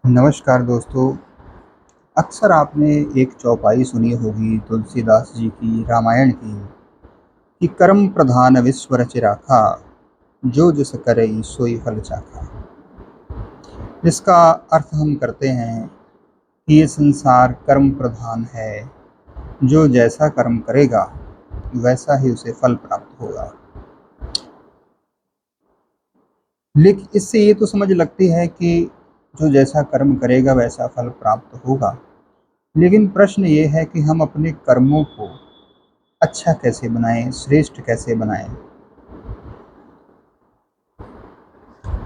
नमस्कार दोस्तों। अक्सर आपने एक चौपाई सुनी होगी तुलसीदास जी की रामायण की कि कर्म प्रधान विश्व रच राखा, जो जस करे सोई फल चाखा। इसका अर्थ हम करते हैं कि ये संसार कर्म प्रधान है। जो जैसा कर्म करेगा वैसा ही उसे फल प्राप्त होगा। लेकिन इससे ये तो समझ लगती है कि जो जैसा कर्म करेगा वैसा फल प्राप्त होगा। लेकिन प्रश्न ये है कि हम अपने कर्मों को अच्छा कैसे बनाएं, श्रेष्ठ कैसे बनाएं।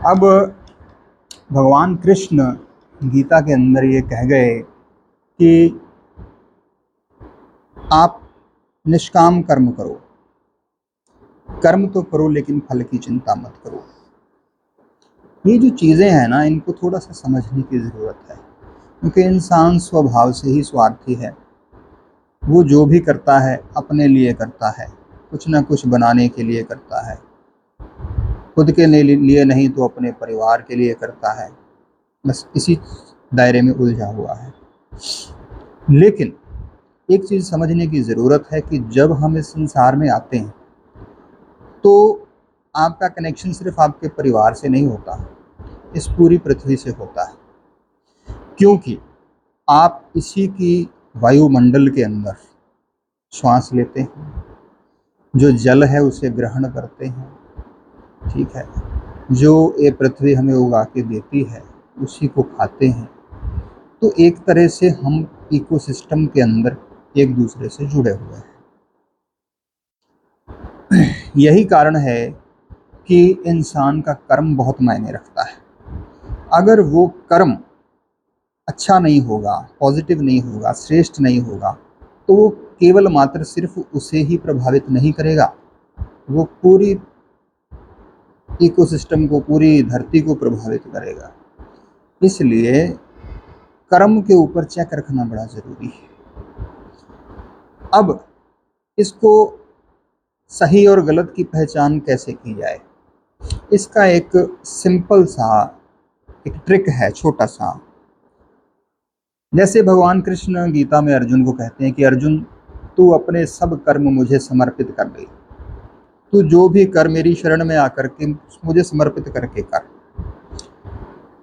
अब भगवान कृष्ण गीता के अंदर ये कह गए कि आप निष्काम कर्म करो, कर्म तो करो लेकिन फल की चिंता मत करो। ये जो चीज़ें हैं ना, इनको थोड़ा सा समझने की ज़रूरत है, क्योंकि इंसान स्वभाव से ही स्वार्थी है। वो जो भी करता है अपने लिए करता है, कुछ ना कुछ बनाने के लिए करता है, खुद के लिए नहीं तो अपने परिवार के लिए करता है। बस इसी दायरे में उलझा हुआ है। लेकिन एक चीज़ समझने की ज़रूरत है कि जब हम इस संसार में आते हैं तो आपका कनेक्शन सिर्फ आपके परिवार से नहीं होता, इस पूरी पृथ्वी से होता है। क्योंकि आप इसी की वायुमंडल के अंदर श्वास लेते हैं, जो जल है उसे ग्रहण करते हैं, ठीक है, जो ये पृथ्वी हमें उगा के देती है उसी को खाते हैं। तो एक तरह से हम इकोसिस्टम के अंदर एक दूसरे से जुड़े हुए हैं। यही कारण है कि इंसान का कर्म बहुत मायने रखता है। अगर वो कर्म अच्छा नहीं होगा, पॉजिटिव नहीं होगा, श्रेष्ठ नहीं होगा, तो वो केवल मात्र सिर्फ उसे ही प्रभावित नहीं करेगा, वो पूरी इकोसिस्टम को, पूरी धरती को प्रभावित करेगा। इसलिए कर्म के ऊपर चेक रखना बड़ा ज़रूरी है। अब इसको सही और गलत की पहचान कैसे की जाए, इसका एक सिंपल सा एक ट्रिक है, छोटा सा। जैसे भगवान कृष्ण गीता में अर्जुन को कहते हैं कि अर्जुन, तू अपने सब कर्म मुझे समर्पित कर दे, तू जो भी कर मेरी शरण में आकर के मुझे समर्पित करके कर।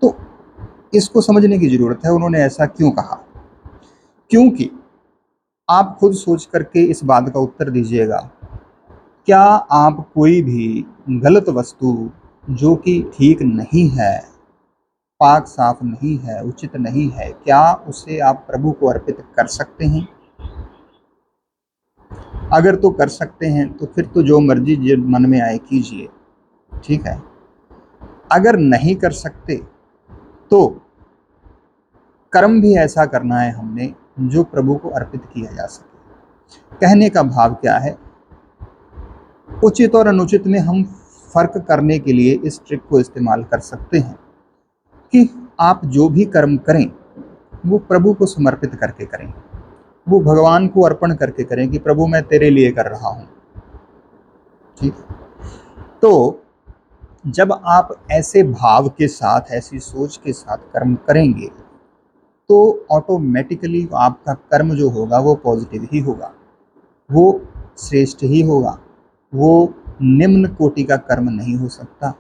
तो इसको समझने की जरूरत है, उन्होंने ऐसा क्यों कहा। क्योंकि आप खुद सोच करके इस बात का उत्तर दीजिएगा, क्या आप कोई भी गलत वस्तु जो कि ठीक नहीं है, पाक साफ नहीं है, उचित नहीं है, क्या उसे आप प्रभु को अर्पित कर सकते हैं? अगर तो कर सकते हैं तो फिर तो जो मर्जी मन में आए कीजिए, ठीक है। अगर नहीं कर सकते तो कर्म भी ऐसा करना है हमने जो प्रभु को अर्पित किया जा सके। कहने का भाव क्या है, उचित और अनुचित में हम फर्क करने के लिए इस ट्रिक को इस्तेमाल कर सकते हैं कि आप जो भी कर्म करें वो प्रभु को समर्पित करके करें, वो भगवान को अर्पण करके करें कि प्रभु मैं तेरे लिए कर रहा हूँ, ठीक है। तो जब आप ऐसे भाव के साथ, ऐसी सोच के साथ कर्म करेंगे तो ऑटोमेटिकली आपका कर्म जो होगा वो पॉजिटिव ही होगा, वो श्रेष्ठ ही होगा, वो निम्न कोटि का कर्म नहीं हो सकता।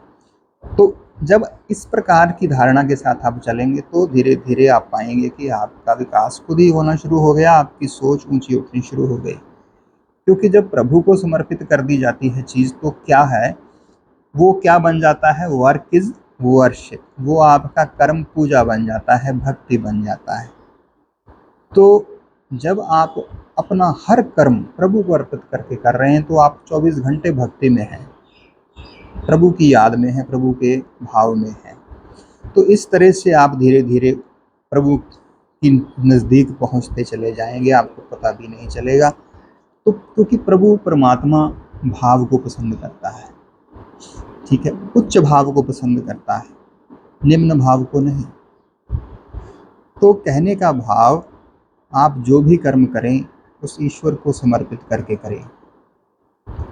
तो जब इस प्रकार की धारणा के साथ आप चलेंगे तो धीरे धीरे आप पाएंगे कि आपका विकास खुद ही होना शुरू हो गया, आपकी सोच ऊंची उठनी शुरू हो गई। क्योंकि जब प्रभु को समर्पित कर दी जाती है चीज़ तो क्या है, वो क्या बन जाता है, वर्क इज वर्शिप, वो आपका कर्म पूजा बन जाता है, भक्ति बन जाता है। तो जब आप अपना हर कर्म प्रभु को अर्पित करके कर रहे हैं तो आप 24 घंटे भक्ति में हैं, प्रभु की याद में हैं, प्रभु के भाव में हैं। तो इस तरह से आप धीरे धीरे प्रभु की नज़दीक पहुंचते चले जाएंगे, आपको पता भी नहीं चलेगा। तो क्योंकि प्रभु परमात्मा भाव को पसंद करता है, ठीक है, उच्च भाव को पसंद करता है, निम्न भाव को नहीं। तो कहने का भाव, आप जो भी कर्म करें उस ईश्वर को समर्पित करके करें।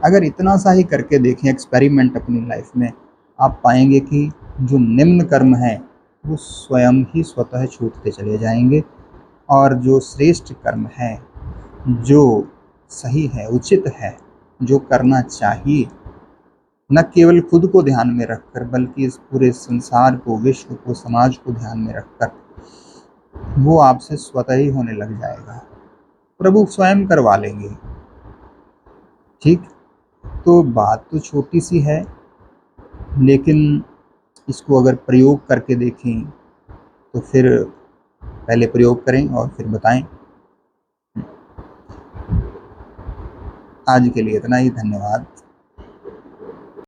अगर इतना सा ही करके देखें एक्सपेरिमेंट अपनी लाइफ में, आप पाएंगे कि जो निम्न कर्म है वो स्वयं ही स्वतः छूटते चले जाएंगे। और जो श्रेष्ठ कर्म है, जो सही है, उचित है, जो करना चाहिए, न केवल खुद को ध्यान में रखकर बल्कि इस पूरे संसार को, विश्व को, समाज को ध्यान में रखकर, वो आपसे स्वतः ही होने लग जाएगा। प्रभु स्वयं करवा लेंगे। ठीक, तो बात तो छोटी सी है, लेकिन इसको अगर प्रयोग करके देखें तो फिर पहले प्रयोग करें और फिर बताएं। आज के लिए इतना ही, धन्यवाद।